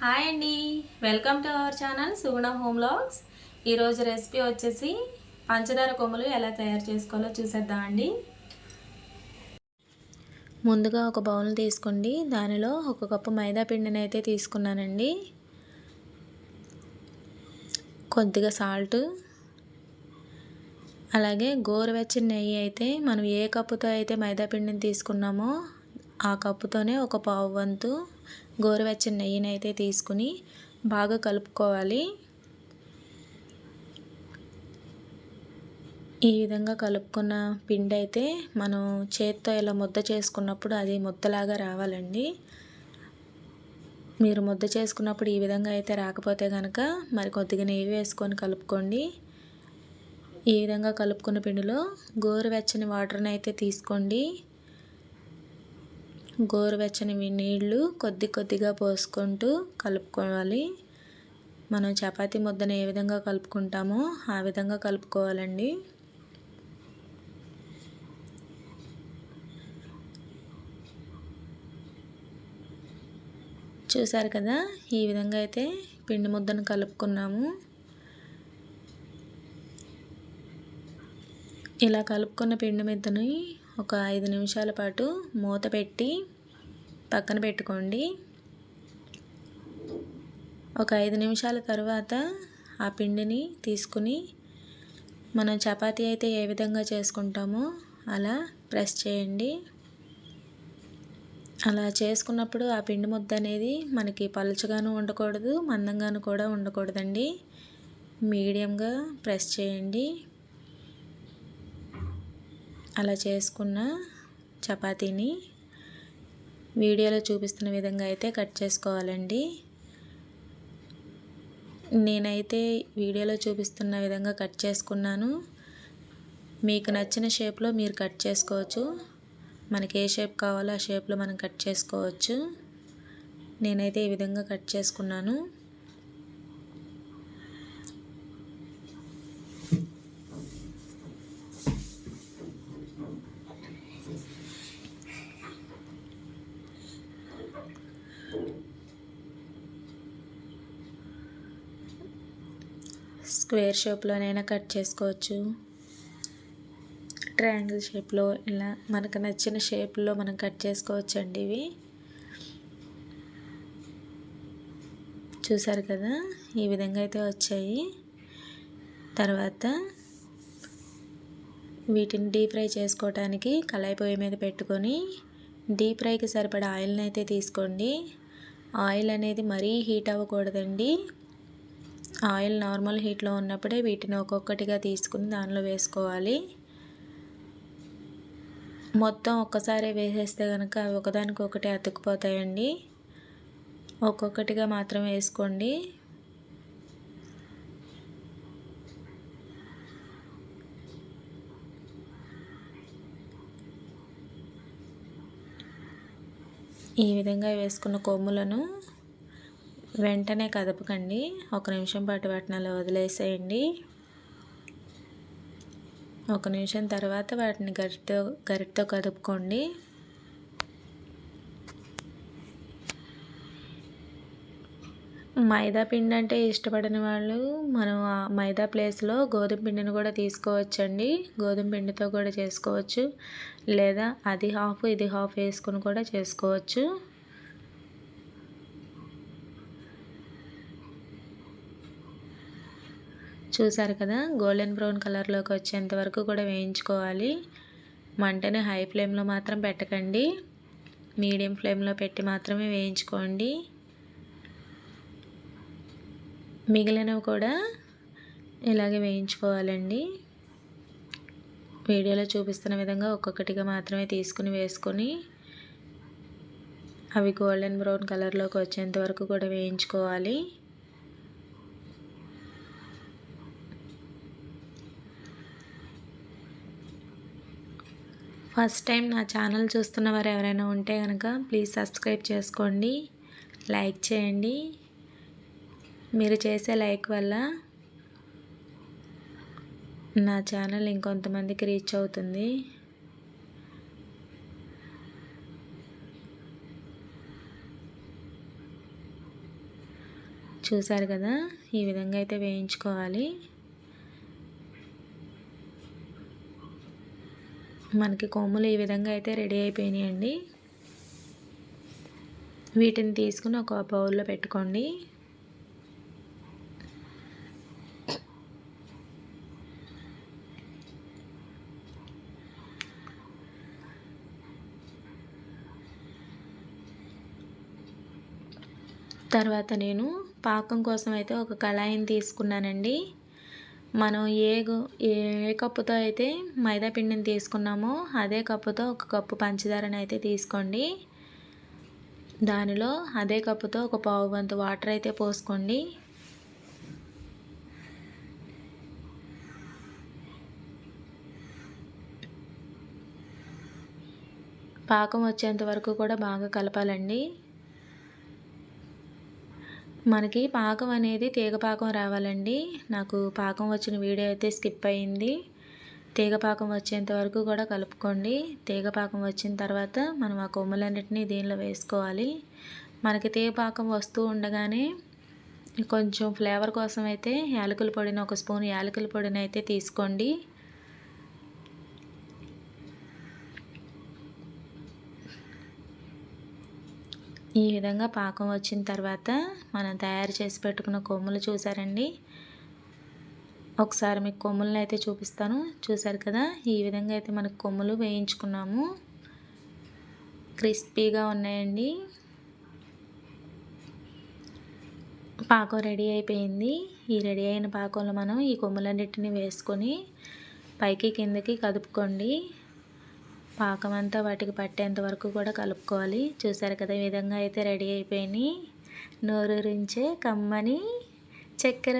Hi అండి, welcome to our channel Suguna home vlogs. ఈరోజు recipe వచ్చేసి పంచదార కొమ్ములు ఎలా తయారు చేసుకోవాలో చూసేద్దామండి. ముందుగా ఒక బౌల్ తీసుకోండి. దానిలో ఒక కప్పు మైదా పిండిని అయితే తీసుకున్నానండి. కొద్దిగా సాల్ట్, అలాగే గోరువెచ్చని నెయ్యి అయితే మనం ఏ కప్పుతో అయితే మైదా పిండిని తీసుకున్నామో ఆ కప్పుతోనే ఒక పావు వంతు గోరువెచ్చని నెయ్యిని అయితే తీసుకుని బాగా కలుపుకోవాలి. ఈ విధంగా కలుపుకున్న పిండి అయితే మనం చేత్తో ఇలా ముద్ద చేసుకున్నప్పుడు అది ముద్దలాగా రావాలండి. మీరు ముద్ద చేసుకున్నప్పుడు ఈ విధంగా అయితే రాకపోతే కనుక మరి కొద్దిగా నెయ్యి వేసుకొని కలుపుకోండి. ఈ విధంగా కలుపుకున్న పిండిలో గోరువెచ్చని వాటర్ని అయితే తీసుకోండి. గోరువెచ్చని నీళ్లు కొద్ది కొద్దిగా పోసుకుంటూ కలుపుకోవాలి. మనం చపాతీ ముద్దను ఏ విధంగా కలుపుకుంటామో ఆ విధంగా కలుపుకోవాలండి. చూసారు కదా, ఈ విధంగా అయితే పిండి ముద్దను కలుపుకున్నాము. ఇలా కలుపుకున్న పిండి ముద్దని ఒక 5 నిమిషాల పాటు మూత పెట్టి పక్కన పెట్టుకోండి. ఒక 5 నిమిషాల తర్వాత ఆ పిండిని తీసుకుని మనం చపాతీ అయితే ఏ విధంగా చేసుకుంటామో అలా ప్రెస్ చేయండి. అలా చేసుకున్నప్పుడు ఆ పిండి ముద్ద అనేది మనకి పలుచగాను ఉండకూడదు, మందంగాను కూడా ఉండకూడదండి. మీడియంగా ప్రెస్ చేయండి. అలా చేసుకున్న చపాతీని వీడియోలో చూపిస్తున్న విధంగా అయితే కట్ చేసుకోవాలండి. నేనైతే వీడియోలో చూపిస్తున్న విధంగా కట్ చేసుకున్నాను. మీకు నచ్చిన షేప్లో మీరు కట్ చేసుకోవచ్చు. మనకి ఏ షేప్ కావాలో ఆ షేప్లో మనం కట్ చేసుకోవచ్చు. నేనైతే ఈ విధంగా కట్ చేసుకున్నాను. స్క్వేర్ షేప్లోనైనా కట్ చేసుకోవచ్చు, ట్రయాంగిల్ షేప్లో, ఇలా మనకు నచ్చిన షేప్లో మనం కట్ చేసుకోవచ్చు అండి. ఇవి చూసారు కదా, ఈ విధంగా అయితే వచ్చాయి. తర్వాత వీటిని డీప్ ఫ్రై చేసుకోవడానికి కళాయి పొయ్యి మీద పెట్టుకొని డీప్ ఫ్రైకి సరిపడా ఆయిల్ని అయితే తీసుకోండి. ఆయిల్ అనేది మరీ హీట్ అవ్వకూడదండి. ఆయిల్ నార్మల్ హీట్లో ఉన్నప్పుడే వీటిని ఒక్కొక్కటిగా తీసుకుని దానిలో వేసుకోవాలి. మొత్తం ఒక్కసారి వేసేస్తే కనుక అవి ఒకదానికొకటి అతుక్కుపోతాయండి. ఒక్కొక్కటిగా మాత్రం వేసుకోండి. ఈ విధంగా వేసుకున్న కొమ్ములను వెంటనే కదపకండి. 1 నిమిషం పాటు వాటిని అలా వదిలేసేయండి. 1 నిమిషం తర్వాత వాటిని గరిటతో కదుపుకోండి. మైదా పిండి అంటే ఇష్టపడని వాళ్ళు మనం ఆ మైదా ప్లేస్లో గోధుమ పిండిని కూడా తీసుకోవచ్చండి. గోధుమ పిండితో కూడా చేసుకోవచ్చు, లేదా అది హాఫ్ ఇది హాఫ్ వేసుకుని కూడా చేసుకోవచ్చు. చూసారు కదా, గోల్డెన్ బ్రౌన్ కలర్లోకి వచ్చేంత వరకు కూడా వేయించుకోవాలి. మంటని హై ఫ్లేమ్లో మాత్రం పెట్టకండి, మీడియం ఫ్లేమ్లో పెట్టి మాత్రమే వేయించుకోండి. మిగిలినవి కూడా ఇలాగే వేయించుకోవాలండి. వీడియోలో చూపిస్తున్న విధంగా ఒక్కొక్కటిగా మాత్రమే తీసుకుని వేసుకొని అవి గోల్డెన్ బ్రౌన్ కలర్లోకి వచ్చేంత వరకు కూడా వేయించుకోవాలి. ఫస్ట్ టైం నా ఛానల్ చూస్తున్న వారు ఎవరైనా ఉంటే కనుక ప్లీజ్ సబ్స్క్రైబ్ చేసుకోండి, లైక్ చేయండి. మీరు చేసే లైక్ వల్ల నా ఛానల్ ఇంకొంతమందికి రీచ్ అవుతుంది. చూసారు కదా, ఈ విధంగా అయితే వేయించుకోవాలి. మనకి కొమ్ములు ఈ విధంగా అయితే రెడీ అయిపోయినాయండి. వీటిని తీసుకుని ఒక బౌల్లో పెట్టుకోండి. తర్వాత నేను పాకం కోసం అయితే ఒక కళాయిని తీసుకున్నానండి. మనం ఏ కప్పుతో అయితే మైదా పిండిని తీసుకున్నామో అదే కప్పుతో ఒక కప్పు పంచదారని అయితే తీసుకోండి. దానిలో అదే కప్పుతో ఒక పావు వంతు వాటర్ అయితే పోసుకోండి. పాకం వచ్చేంత వరకు కూడా బాగా కలపాలండి. మనకి పాకం అనేది తీగ పాకం రావాలండి. నాకు పాకం వచ్చిన వీడియో అయితే స్కిప్ అయింది. తీగ పాకం వచ్చేంత వరకు కూడా కలుపుకోండి. తీగ పాకం వచ్చిన తర్వాత మనం ఆ కొమ్ములన్నిటినీ దీనిలో వేసుకోవాలి. మనకి తీగ పాకం వస్తూ ఉండగానే కొంచెం ఫ్లేవర్ కోసం అయితే యాలకుల పొడిని, ఒక స్పూన్ యాలకుల పొడిని అయితే తీసుకోండి. ఈ విధంగా పాకం వచ్చిన తర్వాత మనం తయారు చేసి పెట్టుకున్న కొమ్ములు చూసారండి. ఒకసారి మీకు కొమ్ములను అయితే చూపిస్తాను. చూసారు కదా, ఈ విధంగా అయితే మనకు కొమ్ములు వేయించుకున్నాము. క్రిస్పీగా ఉన్నాయండి. పాకం రెడీ అయిపోయింది. ఈ రెడీ అయిన పాకంలో మనం ఈ కొమ్ములన్నిటిని వేసుకొని పైకి కిందకి కదుపుకోండి. పాకం అంతా వాటికి పట్టేంత వరకు కూడా కలుపుకోవాలి. చూసారు కదా, ఈ విధంగా అయితే రెడీ అయిపోయినాయి. నోరూరించే కమ్మని చక్కెర